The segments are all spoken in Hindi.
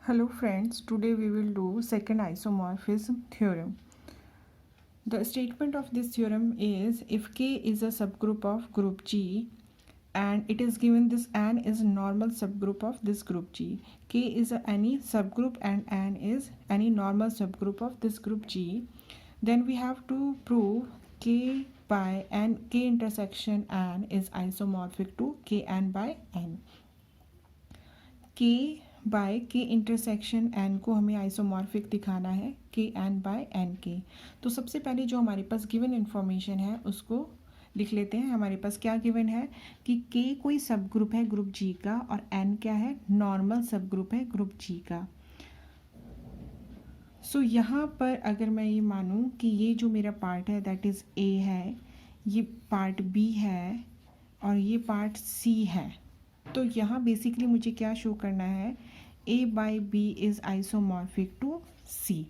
Hello friends, today we will do second isomorphism theorem. The statement of this theorem is if K is a subgroup of group G and it is given this N is a normal subgroup of this group G. K is any subgroup and N is any normal subgroup of this group G. Then we have to prove K by N, K intersection N is isomorphic to Kn by N. K by K intersection N को हमें आइसोमॉर्फिक दिखाना है के एन बाय एन के। तो सबसे पहले जो हमारे पास गिवन इन्फॉर्मेशन है उसको लिख लेते हैं। हमारे पास क्या गिवन है कि के कोई सब ग्रुप है ग्रुप जी का और एन क्या है, नॉर्मल सब ग्रुप है ग्रुप जी का। सो यहाँ पर अगर मैं ये मानूँ कि ये जो मेरा पार्ट है दैट इज़ ए है, ये पार्ट बी है और ये पार्ट सी है, तो यहाँ बेसिकली मुझे क्या शो करना है, A by B is isomorphic to C.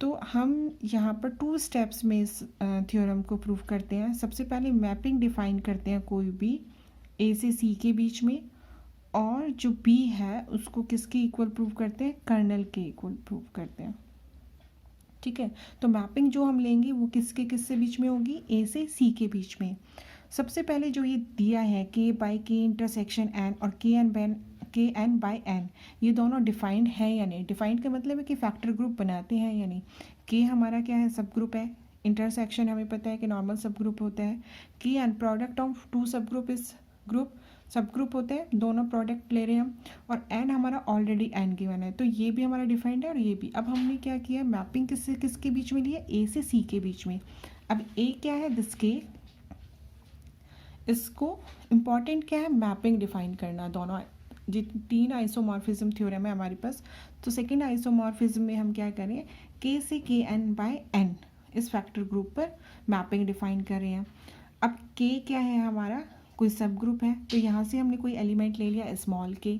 तो हम यहाँ पर 2 स्टेप्स में इस थ्योरम को प्रूव करते हैं। सबसे पहले मैपिंग डिफाइन करते हैं कोई भी ए से सी के बीच में, और जो बी है उसको किसके इक्वल प्रूव करते हैं, कर्नल के इक्वल प्रूव करते हैं। ठीक है, तो मैपिंग जो हम लेंगे वो किससे बीच में होगी, ए से सी के बीच में। सबसे पहले जो ये दिया है के बाई के इंटरसेक्शन एन और के एन बाई एन, ये दोनों डिफाइंड है या नहीं। डिफाइंड का मतलब है कि फैक्टर ग्रुप बनाते हैं या नहीं। के हमारा क्या है, सब ग्रुप है। इंटरसेक्शन हमें पता है कि नॉर्मल सब ग्रुप होता है। के एन प्रोडक्ट ऑफ 2 सब ग्रुप इस ग्रुप सब ग्रुप होते हैं, दोनों प्रोडक्ट ले रहे हैं हम। और एन हमारा ऑलरेडी एन गिवन है, तो ये भी हमारा डिफाइंड है और ये भी। अब हमने क्या किया, मैपिंग किसके बीच में लिया, ए से सी के बीच में। अब ए क्या है, दिस के, इसको इम्पॉर्टेंट क्या है, मैपिंग डिफाइन करना। दोनों 3 आइसोमॉर्फिज्म थ्योरम है हमारे पास। तो सेकेंड आइसोमॉर्फिज्म में हम क्या करें, के से के एन बाय एन इस फैक्टर ग्रुप पर मैपिंग डिफाइन कर रहे हैं। अब के क्या है हमारा, कोई सब ग्रुप है, तो यहाँ से हमने कोई एलिमेंट ले लिया स्मॉल के।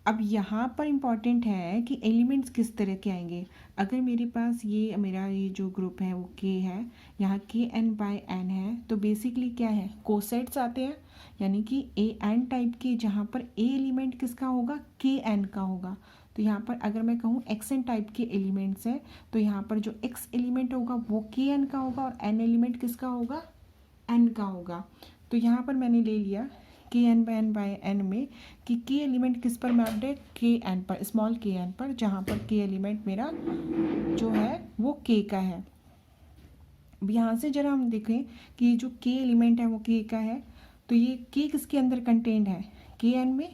अब यहाँ पर इम्पॉर्टेंट है कि एलिमेंट्स किस तरह के आएंगे। अगर मेरे पास मेरा ये जो ग्रुप है वो के है, यहाँ के एन बाय एन है, तो बेसिकली क्या है, कोसेट्स आते हैं, यानी कि ए एन टाइप के, जहाँ पर ए एलिमेंट किसका होगा, के एन का होगा। तो यहाँ पर अगर मैं कहूँ एक्स एन टाइप के एलिमेंट्स हैं, तो यहाँ पर जो एक्स एलिमेंट होगा वो के एन का होगा और एन एलिमेंट किसका होगा, एन का होगा। तो यहाँ पर मैंने ले लिया के एन बाय एन में कि के एलिमेंट किस पर मैप्ड है, के एन पर, स्मॉल के एन पर, जहाँ पर के एलिमेंट मेरा जो है वो के का है। अब यहाँ से जरा हम देखें कि ये जो के एलिमेंट है वो के का है, तो ये के किसके अंदर कंटेंट है, के एन में,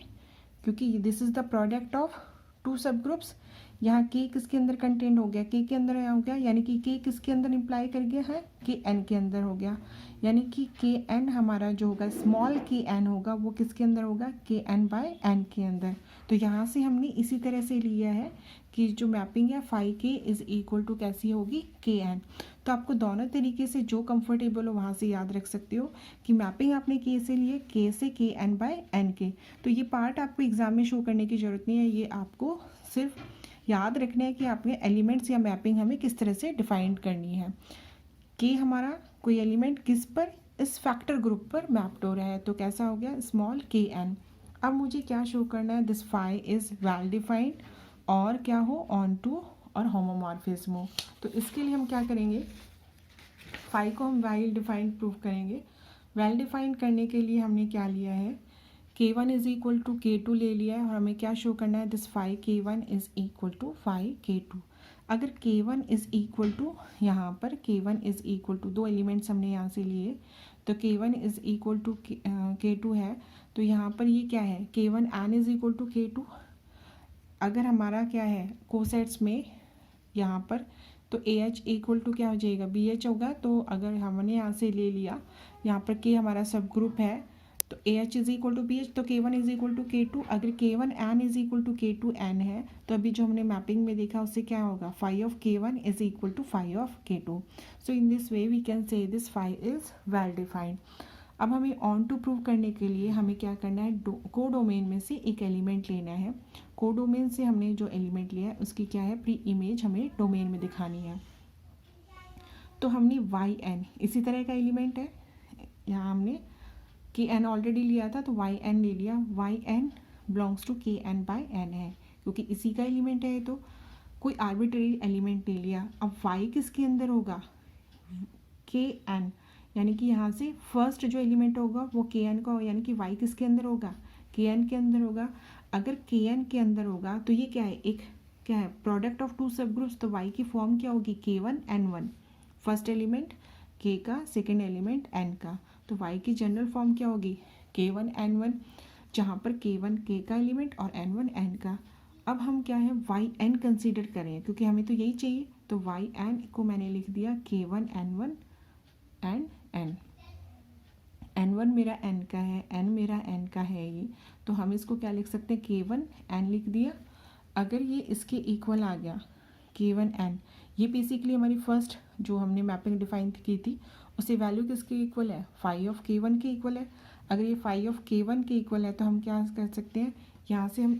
क्योंकि this is the product of 2 सब ग्रुप्स। यहाँ के किसके अंदर कंटेंट हो गया, के अंदर हो गया, यानी कि के किसके अंदर इम्प्लाई कर गया है, के एन के अंदर हो गया। यानी कि के एन हमारा जो होगा, स्मॉल के एन होगा, वो किसके अंदर होगा, के एन बाय एन के अंदर। तो यहाँ से हमने इसी तरह से लिया है कि जो मैपिंग है फाई के इज़ इक्वल टू कैसी होगी, के एन। तो आपको दोनों तरीके से जो कंफर्टेबल हो वहाँ से याद रख सकते हो कि मैपिंग आपने के से लिए, के से के एन बाय एन के। तो ये पार्ट आपको एग्जाम में शो करने की ज़रूरत नहीं है, ये आपको सिर्फ याद रखना है कि आपने एलिमेंट्स या मैपिंग हमें किस तरह से डिफाइन करनी है। कि हमारा कोई एलिमेंट किस पर, इस फैक्टर ग्रुप पर मैप्ड हो रहा है, तो कैसा हो गया, स्मॉल के एन। अब मुझे क्या शो करना है, this phi is well defined और क्या हो, ऑन टू और होमोमॉर्फिज्म हो। तो इसके लिए हम क्या करेंगे, फाई को हम वेल डिफाइंड प्रूव करेंगे। वेल डिफाइंड करने के लिए हमने क्या लिया है, k1 is equal to k2 ले लिया है और हमें क्या शो करना है, this phi k1 is equal to phi k2। अगर k1 इज़ इक्वल टू, यहाँ पर k1 is equal to, 2 elements हमने यहाँ से लिए, तो k1 is equal to k2 है, तो यहाँ पर ये क्या है, k1 n is equal to k2। अगर हमारा क्या है कोसेट्स में यहाँ पर, तो ए एच इक्वल टू क्या हो जाएगा, बी एच होगा। तो अगर हमने यहाँ से ले लिया, यहाँ पर के हमारा सब ग्रुप है, तो A H is equal to B H, तो K one is equal to K two. अगर K one N is equal to K two N है, तो अभी जो हमने मैपिंग में देखा उससे क्या होगा, phi of K one is equal to phi of K two. So in this way we can say this phi is well defined. अब हमें ऑन टू प्रूव करने के लिए हमें क्या करना है, को डोमेन में से एक एलिमेंट लेना है। को डोमेन से हमने जो एलिमेंट लिया है उसकी क्या है, प्री इमेज हमें डोमेन में दिखानी है। तो हमने वाई एन इसी तरह का एलिमेंट है, यहाँ हमने के एन ऑलरेडी लिया था, तो वाई एन ले लिया। वाई एन बिलोंग्स टू के एन बाय एन है, क्योंकि इसी का एलिमेंट है ये, तो कोई आर्बिट्रेरी एलिमेंट ले लिया। अब y किसके अंदर होगा, के एन, यानी कि यहाँ से फर्स्ट जो एलिमेंट होगा वो के एन का होगा, यानी कि y किसके अंदर होगा, के एन के अंदर होगा। अगर के एन के अंदर होगा तो ये क्या है, एक क्या है, प्रोडक्ट ऑफ टू सब ग्रुप्स, तो y की फॉर्म क्या होगी, K1N1, फर्स्ट एलिमेंट k का, सेकेंड एलिमेंट n का, तो y की जनरल फॉर्म क्या होगी, K1N1, जहाँ पर K1 k का एलिमेंट और N1 n का। अब हम क्या है yn कंसीडर करें, क्योंकि हमें तो यही चाहिए, तो yn को मैंने लिख दिया K1N1 एंड n, n1 मेरा n का है, n मेरा n का है ये, तो हम इसको क्या लिख सकते हैं, K1N लिख दिया। अगर ये इसके इक्वल आ गया K1N, ये बेसिकली हमारी फर्स्ट जो हमने मैपिंग डिफाइन की थी उसे वैल्यू किसके इक्वल है, फाई ऑफ K1 के इक्वल है। अगर ये फाई ऑफ K1 के इक्वल है तो हम क्या कर सकते हैं, यहाँ से हम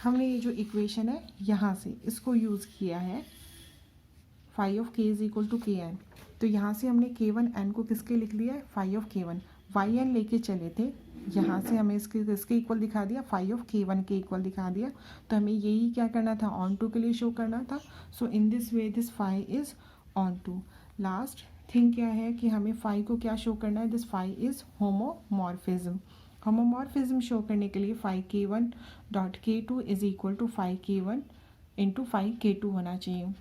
हमने ये जो इक्वेशन है यहाँ से इसको यूज़ किया है, phi of K is equal to Kn, तो यहाँ से हमने K1N को किसके लिख लिया है, फाई ऑफ K1, yn लेके चले थे, यहाँ से हमें इसके इक्वल दिखा दिया, फाई ऑफ K1 के इक्वल दिखा दिया, तो हमें यही क्या करना था, ऑन टू के लिए शो करना था। So in this way this phi is onto. Last thing क्या है कि हमें फाई को क्या शो करना है, this phi is homomorphism. Homomorphism show करने के लिए phi K1 dot K2 is equal to phi K1 into phi K2 होना चाहिए।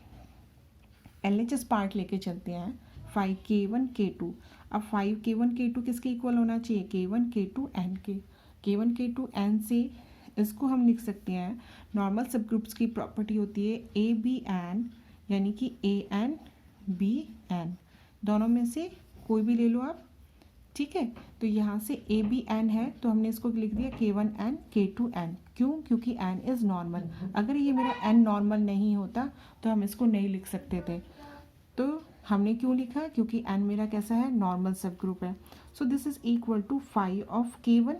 LHS पार्ट लेके चलते हैं, फाई K1 K2, अब फाई K1 K2 किसके इक्वल होना चाहिए, K1 K2 N के, K1 K2 N से इसको हम लिख सकते हैं, नॉर्मल सब ग्रुप्स की प्रॉपर्टी होती है ABN, यानी कि AN BN, दोनों में से कोई भी ले लो आप, ठीक है। तो यहाँ से ABN है तो हमने इसको लिख दिया K1N K2N, क्यों, क्योंकि N इज़ नॉर्मल। अगर ये मेरा N नॉर्मल नहीं होता तो हम इसको नहीं लिख सकते थे, तो हमने क्यों लिखा, क्योंकि N मेरा कैसा है, नॉर्मल सब ग्रुप है। So this is equal to phi of K1।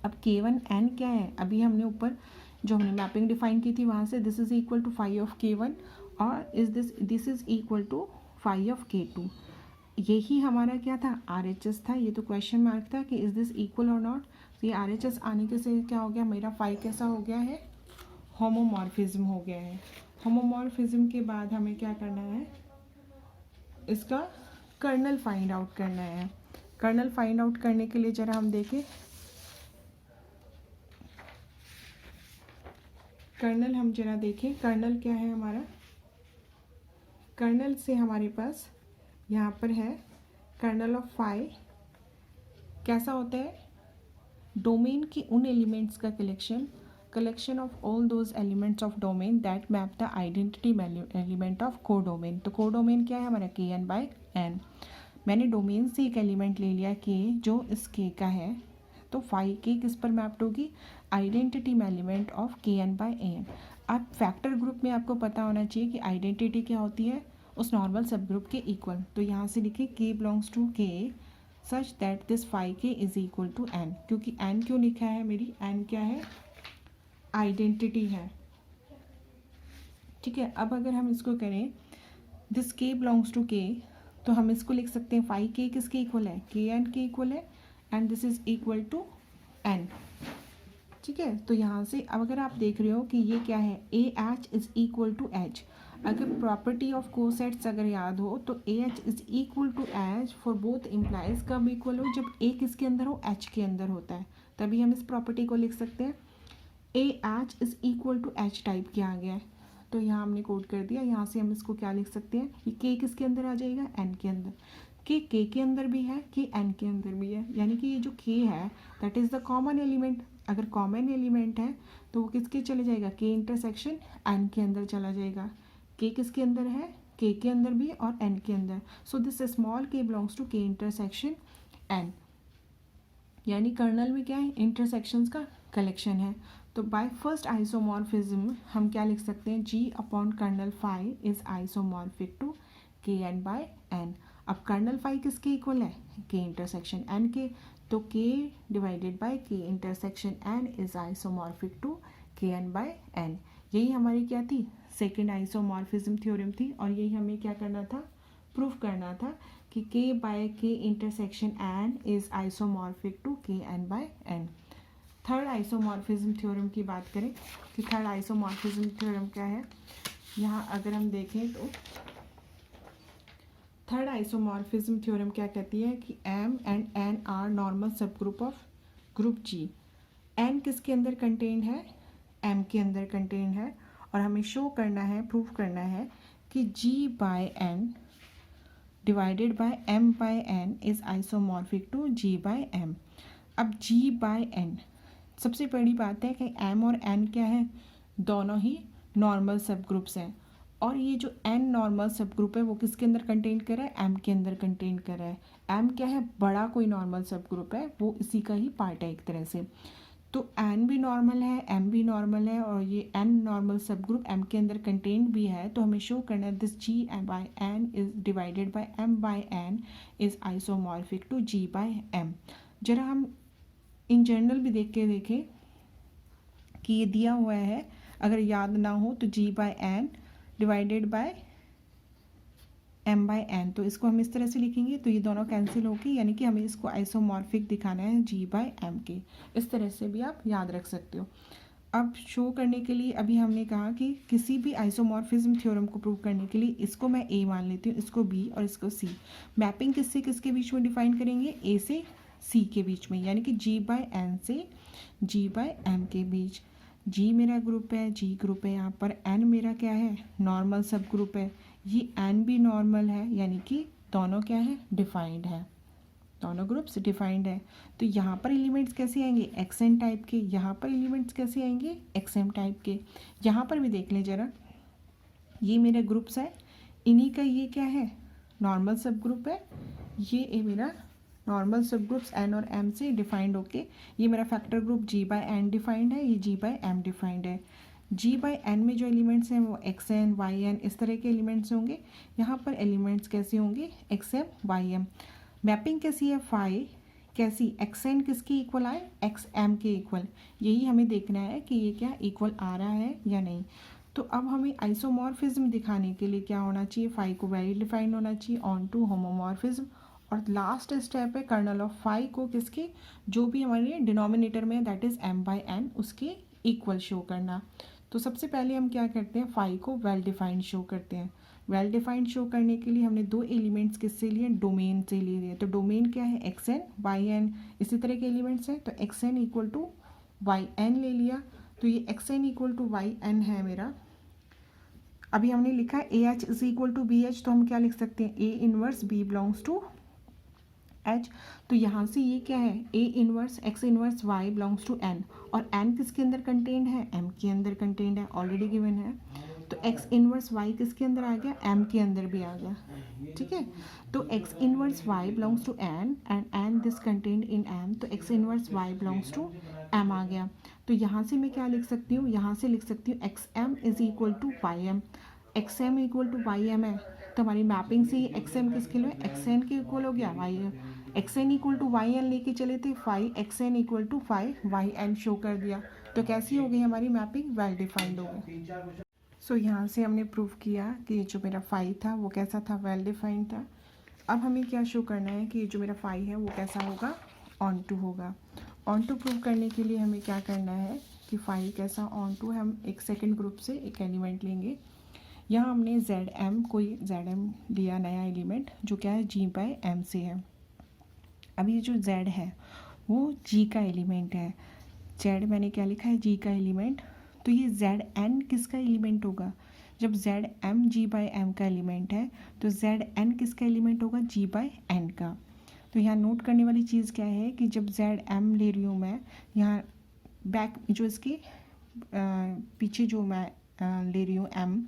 अब K1N क्या है, अभी हमने ऊपर जो हमने मैपिंग डिफाइन की थी वहाँ से, this is equal to phi of K1 और this is equal to phi of K2। यही हमारा क्या था, RHS था, ये तो क्वेश्चन मार्क था कि इज़ दिस इक्वल और नॉट। तो ये RHS आने के से क्या हो गया, मेरा फाई कैसा हो गया है, होमोमॉर्फिज्म हो गया है। होमोमॉर्फिज्म के बाद हमें क्या करना है, इसका कर्नल फाइंड आउट करना है। कर्नल फाइंड आउट करने के लिए जरा हम देखें, कर्नल हम जरा देखें, कर्नल क्या है हमारा, कर्नल से हमारे पास यहाँ पर है कर्नल ऑफ फाई कैसा होता है, डोमेन की उन एलिमेंट्स का collection of all those elements of domain that map the identity element of codomain. तो कोडोमेन क्या है हमारा, Kn/n। मैंने डोमेन से एक एलिमेंट ले लिया K जो इस K का है, तो फाई K किस पर मैप्ड होगी, आइडेंटिटी एलिमेंट ऑफ Kn/an। अब फैक्टर ग्रुप में आपको पता होना चाहिए कि आइडेंटिटी क्या होती है, उस नॉर्मल सब ग्रुप के इक्वल। तो यहाँ से लिखे K belongs to K such that this phi K is equal to n, क्योंकि n क्यों लिखा है, मेरी n क्या है, आइडेंटिटी है, ठीक है। अब अगर हम इसको करें this K belongs to K, तो हम इसको लिख सकते हैं फाई K किसके इक्वल है, Kn के इक्वल है, and this is equal to n, ठीक है। तो यहाँ से अब अगर आप देख रहे हो कि ये क्या है, AH is equal to H, अगर प्रॉपर्टी ऑफ कोसेट्स अगर याद हो तो AH is equal to H for both implies कब इक्वल हो, जब A किसके अंदर हो, H के अंदर होता है, तभी हम इस प्रॉपर्टी को लिख सकते हैं। AH is equal to H type किया गया है, तो यहाँ हमने कोड कर दिया। यहाँ से हम इसको क्या लिख सकते हैं, ये K किसके अंदर आ जाएगा, N के अंदर, K के अंदर भी है, K N के अंदर भी है, यानी कि ये जो K है that is the common element. अगर कॉमन एलिमेंट है तो वो किसके चले जाएगा, K इंटरसेक्शन N के अंदर चला जाएगा। K किसके अंदर है, K के अंदर भी और N के अंदर। So this small K belongs to K intersection N, यानी कर्नल में क्या है, इंटरसेक्शंस का कलेक्शन है। तो बाय फर्स्ट आइसोमॉर्फिज्म हम क्या लिख सकते हैं, G upon kernel phi is isomorphic to Kn/n। अब कर्नल फाई किसके इक्वल है, K इंटरसेक्शन N के, तो K divided by K intersection N is isomorphic to Kn/n। यही हमारी क्या थी, सेकेंड आइसोमॉर्फिज्म थ्योरम थी, और यही हमें क्या करना था, प्रूफ करना था कि K/K intersection N is isomorphic to Kn/n। Third isomorphism theorem की बात करें कि थर्ड आइसोमॉर्फिज्म थ्योरम क्या है, यहाँ अगर हम देखें तो थर्ड आइसोमॉर्फिज्म थ्योरम क्या कहती है कि M and N are normal subgroup of group G. N किसके अंदर कंटेंट है, एम के अंदर कंटेंट है, और हमें शो करना है, प्रूव करना है कि G by N divided by M by N is isomorphic to G by M. अब जी बाय एन, सबसे बड़ी बात है कि एम और एन क्या है, दोनों ही नॉर्मल सब ग्रुप्स हैं, और ये जो एन नॉर्मल सब ग्रुप है वो किसके अंदर कंटेंट कर रहा है, एम के अंदर कंटेंट कर रहा है। एम क्या है, बड़ा कोई नॉर्मल सब ग्रुप है, वो इसी का ही पार्ट है एक तरह से। तो एन भी नॉर्मल है, एम भी नॉर्मल है, और ये एन नॉर्मल सब ग्रुप एम के अंदर कंटेंट भी है, तो हमें शो करना है this G by N is divided by M by N is isomorphic to G by M. जरा हम इन जनरल भी देखें कि ये दिया हुआ है, अगर याद ना हो तो G by N divided by M by N, तो इसको हम इस तरह से लिखेंगे तो ये दोनों कैंसिल होगी, यानी कि हमें इसको आइसोमॉर्फिक दिखाना है जी बाय एम के। इस तरह से भी आप याद रख सकते हो। अब शो करने के लिए अभी हमने कहा कि किसी भी आइसोमॉर्फिज्म थ्योरम को प्रूव करने के लिए इसको मैं ए मान लेती हूँ, इसको बी और इसको सी। मैपिंग किससे किसके बीच में डिफाइन करेंगे, ए से सी के बीच में, यानी कि जी बाय एन से जी बाय एम के बीच। जी मेरा ग्रुप है, जी ग्रुप है यहाँ पर, एन मेरा क्या है, नॉर्मल सब ग्रुप है, ये एन भी नॉर्मल है, यानी कि दोनों क्या है, डिफाइंड है, दोनों ग्रुप्स डिफाइंड है। तो यहाँ पर एलिमेंट्स कैसे आएंगे, एक्स एन टाइप के, यहाँ पर एलिमेंट्स कैसे आएंगे, एक्स एम टाइप के। यहाँ पर भी देख लें जरा, ये मेरे ग्रुप्स है, इन्हीं का ये क्या है, नॉर्मल सब ग्रुप है, ये मेरा नॉर्मल सब ग्रुप्स एन और एम से डिफाइंड होके, ये मेरा factor group ji by N defined है, ये जी बाय एम डिफाइंड है। जी बाय एन में जो एलिमेंट्स हैं वो एक्स एन वाई एन इस तरह के एलिमेंट्स होंगे, यहाँ पर एलिमेंट्स कैसे होंगे, X M Y M. Mapping कैसी है, फाई कैसी, एक्स एन किसके इक्वल आए, एक्स एम के इक्वल, यही हमें देखना है कि ये क्या इक्वल आ रहा है या नहीं। तो अब हमें आइसोमॉर्फिज्म दिखाने के लिए क्या होना चाहिए, फाई को वेल डिफाइंड होना चाहिए ऑन टू होमोमॉर्फिज्म, और लास्ट स्टेप है कर्नल ऑफ फाई को किसके, जो भी हमारे डिनोमिनेटर में that is M by N उसके इक्वल शो करना। तो सबसे पहले हम क्या करते हैं, फाई को वेल डिफाइंड शो करते हैं। वेल डिफाइंड शो करने के लिए हमने दो एलिमेंट्स किससे लिए, डोमेन से ले लिए। तो डोमेन क्या है, एक्स एन वाई एन, इसी तरह के एलिमेंट्स हैं, तो X N equal to Y N ले लिया, तो ये X N equal to Y N है मेरा। अभी हमने लिखा है A H is equal to B H, तो हम क्या लिख सकते हैं, A inverse B belongs to H. तो यहाँ से ये क्या है, A inverse X inverse Y belongs to N, और एन किसके अंदर कंटेंट है, एम के अंदर कंटेंट है, ऑलरेडी गिवन है। तो एक्स इनवर्स वाई किसके अंदर आ गया, एम के अंदर भी आ गया, ठीक है। तो x inverse Y belongs to N and N this content in M, तो x inverse Y belongs to M आ गया। तो यहाँ से मैं क्या लिख सकती हूँ, यहाँ से लिख सकती हूँ X M is equal to Y M, X M equal to Y M है, तो हमारी मैपिंग से ये एक्स एम किसके लिए, एक्स एन के इक्वल हो गया, Y M X N equal to Y N लेके चले थे, phi x N equal to phi Y N show कर दिया। तो कैसी हो गई हमारी मैपिंग, वेल डिफाइंड हो गई। सो यहाँ से हमने प्रूव किया कि जो मेरा फाई था वो कैसा था, वेल डिफाइंड था। अब हमें क्या शो करना है कि जो मेरा फाई है वो कैसा होगा, ऑन टू होगा। ऑन टू प्रूव करने के लिए हमें क्या करना है कि फाई कैसा ऑन टू, हम एक सेकंड ग्रुप से एक एलिमेंट लेंगे। यहाँ हमने जेड एम, कोई जेड एम लिया नया एलिमेंट जो क्या है, जी बाय एम से है। अब ये जो z है वो g का एलिमेंट है, z मैंने क्या लिखा है, g का एलिमेंट। तो ये z n किसका एलिमेंट होगा, जब z m g by m का एलिमेंट है तो z n किसका एलिमेंट होगा, g बाय n का। तो यहाँ नोट करने वाली चीज़ क्या है कि जब z m ले रही हूँ मैं, यहाँ बैक जो इसके पीछे जो मैं ले रही हूँ m,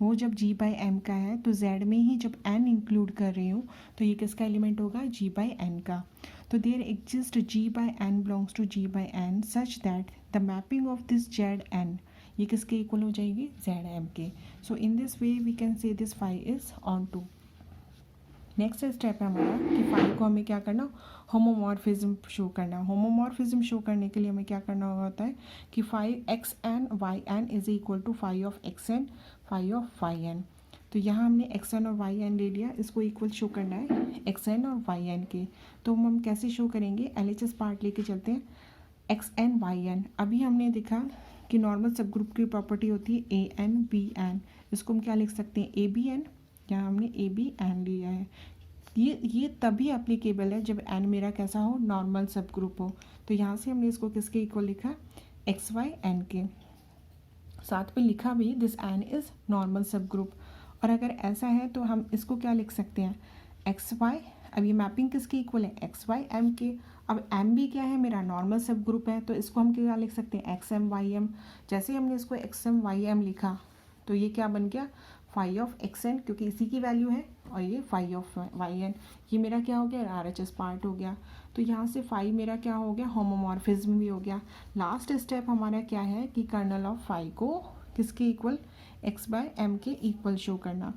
वो जब g बाय m का है तो z में ही जब n इंक्लूड कर रही हूँ तो ये किसका एलिमेंट होगा, g बाय n का। तो there exist g by n belongs to g by n such that the mapping of this z n, ये किसके इक्वल हो जाएगी, z m के। So in this way we can say this phi is onto. Next step है हमारा कि फाई को हमें क्या करना, होमोमॉर्फिज्म शो करना। होमोमॉर्फिज्म शो करने के लिए हमें क्या करना होता है कि phi x N Y N is equal to phi of x N phi of y N. तो यहाँ हमने एक्स एन और वाई एन ले लिया, इसको इक्वल शो करना है एक्स एन और वाई एन के। तो हम कैसे शो करेंगे, एल एच एस पार्ट लेके चलते हैं। X N Y N. अभी हमने देखा कि नॉर्मल सब ग्रुप की प्रॉपर्टी होती है ए एन बी एन, इसको हम क्या लिख सकते हैं ए बी एन, यहाँ हमने ए बी एन लिया है। ये तभी एप्लीकेबल है जब एन मेरा कैसा हो, नॉर्मल सब ग्रुप हो। तो यहाँ से हमने इसको किसके इक्वल लिखा, एक्स वाई एन के। साथ में लिखा भी दिस एन इज़ नॉर्मल सब ग्रुप। और अगर ऐसा है तो हम इसको क्या लिख सकते हैं, एक्स वाई, अब ये मैपिंग किसके इक्वल है, एक्स वाई एम के। अब एम भी क्या है, मेरा नॉर्मल सब ग्रुप है, तो इसको हम क्या लिख सकते हैं, एक्स एम वाई एम। जैसे हमने इसको एक्स एम वाई एम लिखा तो ये क्या बन गया, फाई ऑफ एक्स एन, क्योंकि इसी की वैल्यू है, और ये फाई ऑफ वाई एन, ये मेरा क्या हो गया, आर एच एस पार्ट हो गया। तो यहाँ से फाई मेरा क्या हो गया, होमोमॉर्फिज्म भी हो गया। लास्ट स्टेप हमारा क्या है कि कर्नल ऑफ फाई को किसके इक्वल, एक्स बाय एम के इक्वल शो करना,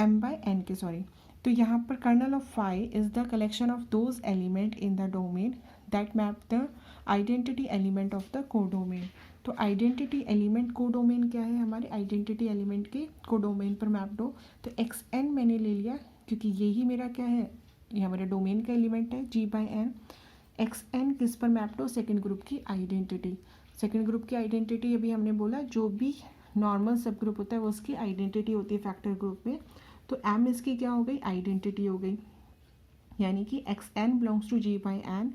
एम बाय एन के, सॉरी। तो यहाँ पर kernel of phi is the collection of those element in the domain that map the identity element of the codomain. तो आइडेंटिटी एलिमेंट कोडोमेन क्या है, हमारे आइडेंटिटी एलिमेंट के कोडोमेन पर मैप्ड हो। तो एक्स एन मैंने ले लिया क्योंकि यही मेरा क्या है, ये हमारे डोमेन का एलिमेंट है जी बाय एन। एक्स एन किस पर मैप्ड हो, सेकेंड ग्रुप की आइडेंटिटी। सेकेंड ग्रुप की आइडेंटिटी अभी हमने बोला जो भी नॉर्मल सब ग्रुप होता है वो उसकी आइडेंटिटी होती है फैक्टर ग्रुप में। तो एम इसकी क्या हो गई, आइडेंटिटी हो गई, यानी कि X N belongs to G by N,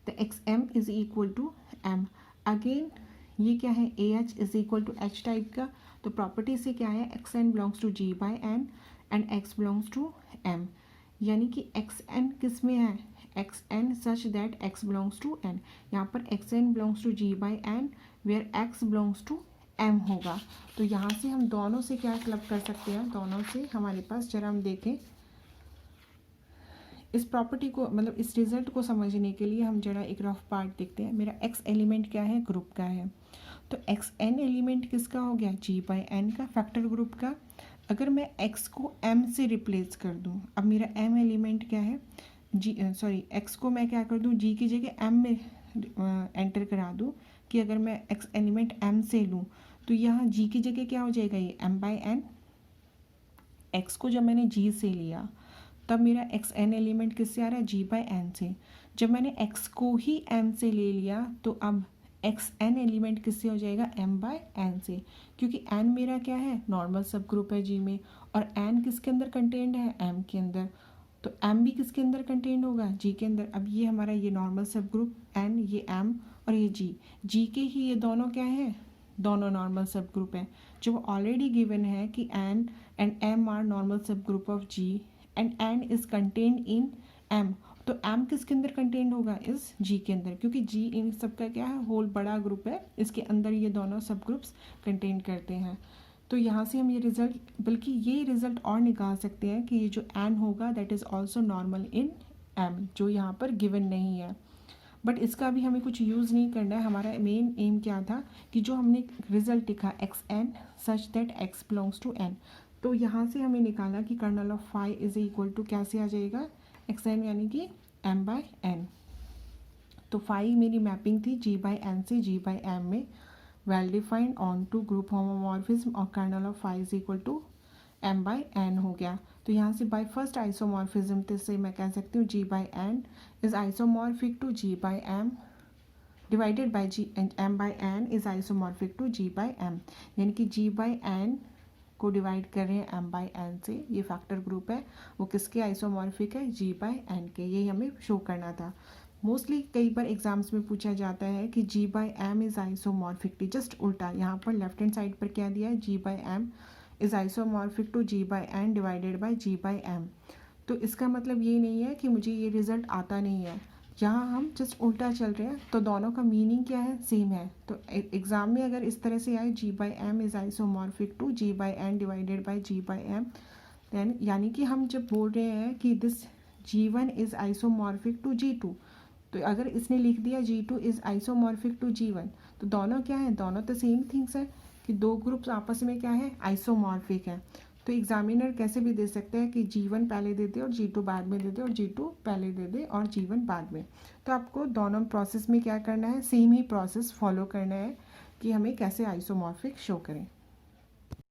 the X M is equal to M. Again ये क्या है, A H is equal to H type का। तो प्रॉपर्टी से क्या है, X N belongs to G by N and X belongs to M, यानी कि एक्स एन किस में है, X N such that x belongs to N. यहाँ पर X N belongs to G by N where X belongs to M होगा। तो यहाँ से हम दोनों से क्या क्लब कर सकते हैं, दोनों से हमारे पास, जरा हम देखें इस प्रॉपर्टी को, मतलब इस रिजल्ट को समझने के लिए हम जरा एक रफ पार्ट देखते हैं। मेरा एक्स एलिमेंट क्या है, ग्रुप का है। तो एक्स एन एलिमेंट किसका हो गया, जी बाई एन का, फैक्टर ग्रुप का। अगर मैं एक्स को एम से रिप्लेस कर दूं, अब मेरा एम एलिमेंट क्या है, जी सॉरी एक्स को मैं क्या कर दूं, जी की जगह एम में एंटर करा दूं, कि अगर मैं एक्स एलिमेंट एम से लूं तो यहाँ जी की जगह क्या हो जाएगा, ये एम बाई एन। एक्स को जब मैंने जी से लिया तब मेरा एक्स एन एलिमेंट किससे आ रहा है, जी बाई एन से। जब मैंने एक्स को ही एम से ले लिया तो अब एक्स एन एलिमेंट किससे हो जाएगा, एम बाई एन से, क्योंकि एन मेरा क्या है, नॉर्मल सब ग्रुप है जी में, और एन किसके अंदर कंटेंड है, एम के अंदर। तो एम भी किसके अंदर कंटेंड होगा, जी के अंदर। अब ये हमारा ये नॉर्मल सब ग्रुप एन, ये एम और ये जी के ही ये दोनों क्या है, दोनों नॉर्मल सब ग्रुप हैं। जो ऑलरेडी गिवन है कि N and M are normal subgroup of G and N is contained in M. तो एम किसके अंदर कंटेन्ड होगा, इस जी के अंदर, क्योंकि जी इन सब का क्या है, होल बड़ा ग्रुप है, इसके अंदर ये दोनों सब ग्रुप्स कंटेन करते हैं। तो यहाँ से हम ये रिजल्ट, बल्कि ये रिजल्ट और निकाल सकते हैं कि ये जो एन होगा that is also normal in M, जो यहाँ पर गिवन नहीं है। बट इसका भी हमें कुछ यूज़ नहीं करना है। हमारा मेन एम क्या था कि जो हमने रिजल्ट लिखा x N such that x belongs to N, तो यहाँ से हमें निकाला कि kernel of phi is equal to कैसे आ जाएगा, एक्स एन यानी कि एम बाई एन। तो फाई मेरी मैपिंग थी जी बाई एन से जी बाई एम में, well defined onto group homomorphism, और kernel of phi is equal to M by N हो गया। तो यहाँ से बाय फर्स्ट आइसोमॉर्फिज्म से मैं कह सकती हूँ G by N is isomorphic to G by M divided by G, and M by N is isomorphic to G by M, यानी कि जी बाई एन को डिवाइड कर रहे हैं एम बाई एन से, ये फैक्टर ग्रुप है, वो किसके आइसोमॉर्फिक है, जी बाई एन के। यही हमें शो करना था। मोस्टली कई बार एग्जाम्स में पूछा जाता है कि G by M is isomorphic, just उल्टा, यहाँ पर लेफ्ट हैंड साइड पर क्या दिया है, G by M is isomorphic to G by N divided by G by M. तो इसका मतलब ये नहीं है कि मुझे ये रिजल्ट आता नहीं है, यहाँ हम जस्ट उल्टा चल रहे हैं, तो दोनों का मीनिंग क्या है, सेम है। तो एग्जाम में अगर इस तरह से आए G by M is isomorphic to G by N divided by G by M, then यानी कि हम जब बोल रहे हैं कि this G one is isomorphic to G two, तो अगर इसने लिख दिया G two is isomorphic to G one, तो दोनों क्या है, दोनों तो सेम थिंग्स है, कि दो ग्रुप्स आपस में क्या है, आइसोमॉर्फिक है। तो एग्जामिनर कैसे भी दे सकते हैं कि जी1 पहले दे दे और जी2 बाद में दे दे, और जी2 पहले दे दे और जी1 बाद में। तो आपको दोनों प्रोसेस में क्या करना है, सेम ही प्रोसेस फॉलो करना है कि हमें कैसे आइसोमॉर्फिक शो करें।